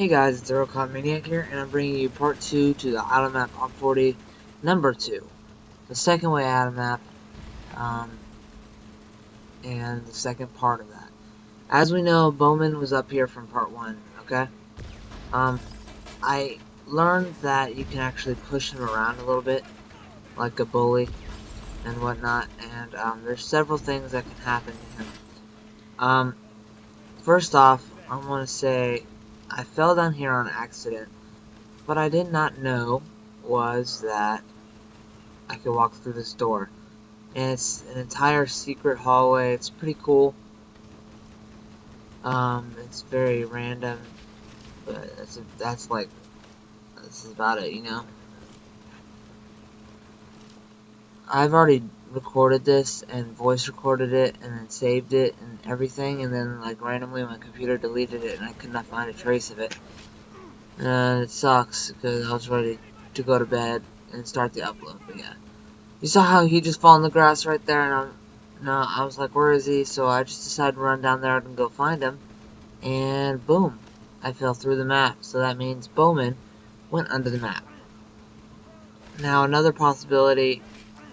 Hey guys, it's Maniac here, and I'm bringing you part 2 to the auto map on 40, number 2. The second way auto map, and the second part of that. As we know, Bowman was up here from part 1, okay? I learned that you can actually push him around a little bit, like a bully and whatnot, and there's several things that can happen to him. First off, I want to say I fell down here on accident. What I did not know was that I could walk through this door. And it's an entire secret hallway. It's pretty cool. It's very random, but that's about it, you know. I've already recorded this and voice recorded it and then saved it and everything, and then like randomly my computer deleted it and I could not find a trace of it. And it sucks because I was ready to go to bed and start the upload. But yeah, you saw how he just fell in the grass right there, and I was like, where is he? So I just decided to run down there and go find him, and boom, I fell through the map. So that means Bowman went under the map. Now another possibility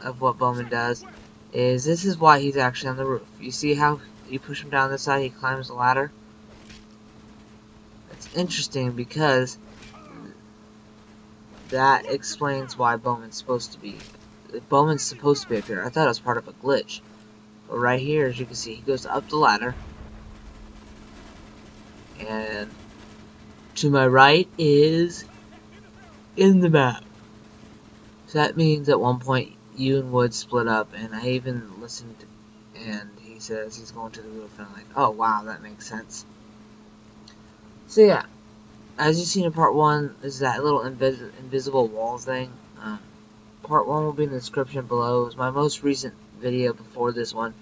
of what Bowman does is this is why he's actually on the roof. You see how you push him down this side, he climbs the ladder? It's interesting because that explains why Bowman's supposed to be up here. I thought it was part of a glitch. But right here, as you can see, he goes up the ladder. And to my right is in the map. So that means at one point you and Wood split up, and I even listened, and he says he's going to the roof, and I'm like, oh wow, that makes sense. So yeah, as you've seen in part 1, is that little invisible wall thing. Part 1 will be in the description below. It was my most recent video before this one.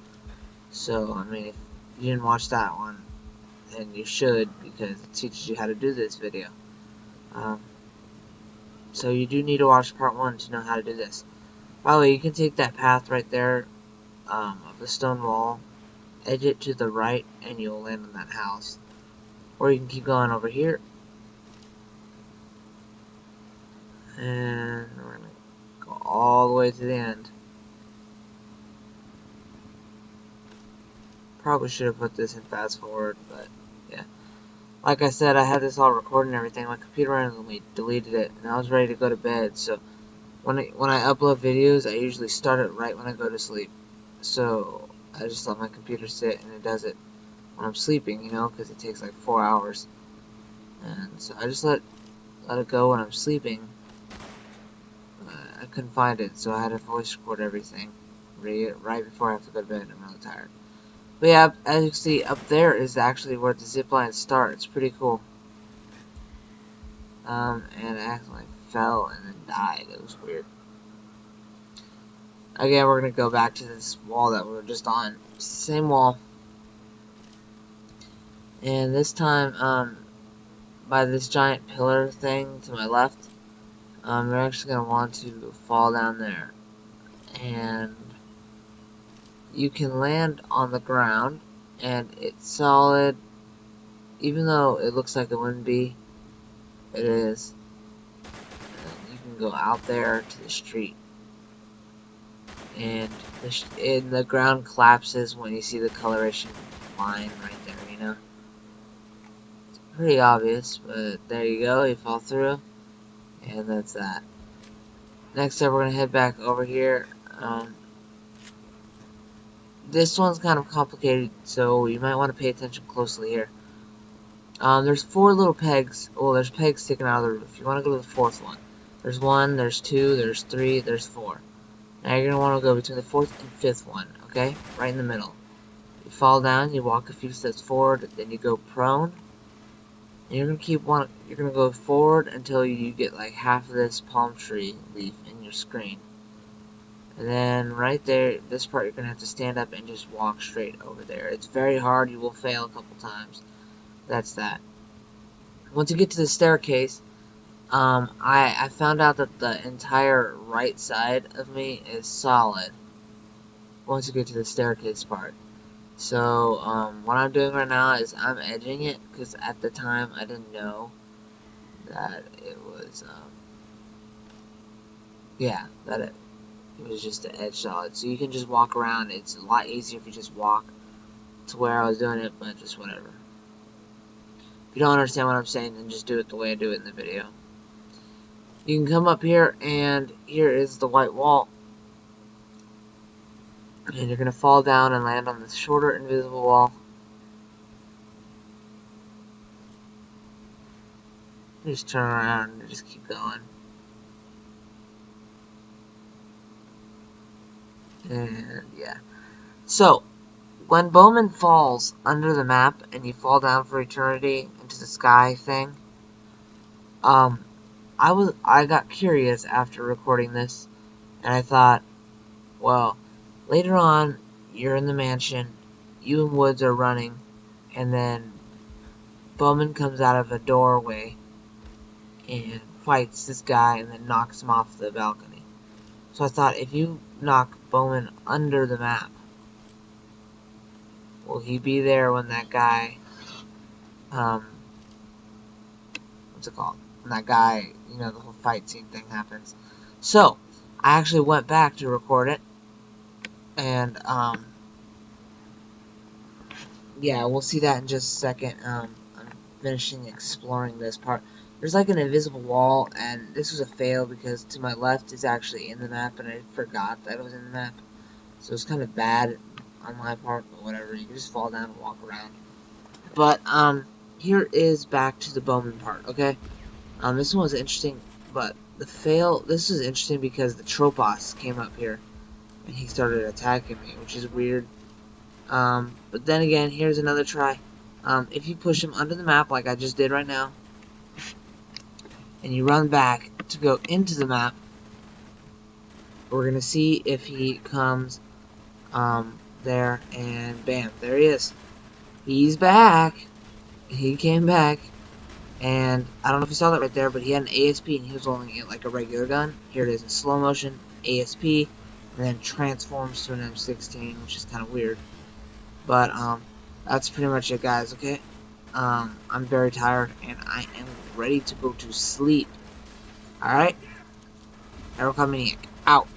So, I mean, if you didn't watch that one, then you should, because it teaches you how to do this video. So you do need to watch part 1 to know how to do this. By the way, you can take that path right there of the stone wall, edge it to the right, and you'll land on that house. Or you can keep going over here. And we're going to go all the way to the end. Probably should have put this in fast forward, but yeah. Like I said, I had this all recorded and everything. My computer randomly deleted it, and I was ready to go to bed. So when I upload videos, I usually start it right when I go to sleep. So I just let my computer sit, and it does it when I'm sleeping, you know, because it takes like 4 hours. And so I just let it go when I'm sleeping. I couldn't find it, so I had to voice record everything right before I have to go to bed. I'm really tired. But yeah, as you can see, up there is actually where the zip lines start. It's pretty cool. And I accidentally fell and then died. It was weird. Again, we're going to go back to this wall that we were just on. Same wall. And this time, by this giant pillar thing to my left, you're actually going to want to fall down there. And you can land on the ground, and it's solid, even though it looks like it wouldn't be. It is. And you can go out there to the street, and the ground collapses when you see the coloration line right there, you know. It's pretty obvious, but there you go, you fall through, and that's that. Next up, we're going to head back over here. This one's kind of complicated, so you might want to pay attention closely here. There's 4 little pegs. Well, there's pegs sticking out of the roof. You want to go to the 4th one. There's 1, there's 2, there's 3, there's 4. Now you're going to want to go between the 4th and 5th one, okay? Right in the middle. You fall down, you walk a few steps forward, then you go prone. And you're going to go forward until you get like half of this palm tree leaf in your screen. And then right there, this part, you're going to have to stand up and just walk straight over there. It's very hard. You will fail a couple times. That's that. Once you get to the staircase, I found out that the entire right side of me is solid. Once you get to the staircase part. So, what I'm doing right now is I'm edging it, because at the time I didn't know that it was, yeah, that it was just an edge solid. So you can just walk around. It's a lot easier if you just walk to where I was doing it, but just whatever. If you don't understand what I'm saying, then just do it the way I do it in the video. You can come up here, and here is the white wall. And you're going to fall down and land on the shorter invisible wall. You just turn around and just keep going. And yeah. So, when Bowman falls under the map and you fall down for eternity into the sky thing, I got curious after recording this, and I thought, well, later on, you're in the mansion, you and Woods are running, and then Bowman comes out of a doorway and fights this guy and then knocks him off the balcony. So I thought, if you knock Bowman under the map, will he be there when that guy, what's it called? When that guy, you know, the whole fight scene thing happens. So, I actually went back to record it, and, yeah, we'll see that in just a second. I'm finishing exploring this part. There's like an invisible wall, and this was a fail because to my left is actually in the map, and I forgot that it was in the map. So it's kind of bad on my part, but whatever. You can just fall down and walk around. But, here is back to the Bowman part, okay? This one was interesting, but this is interesting because the Tropos came up here, and he started attacking me, which is weird. But then again, here's another try. If you push him under the map like I just did right now, and you run back to go into the map, we're gonna see if he comes, there, and bam, there he is. He's back. He came back, and I don't know if you saw that right there, but he had an ASP, and he was holding it like a regular gun. Here it is in slow motion, ASP, and then transforms to an M16, which is kind of weird. But, that's pretty much it, guys, okay? I'm very tired, and I am ready to go to sleep. Alright? Aerocommunic, out.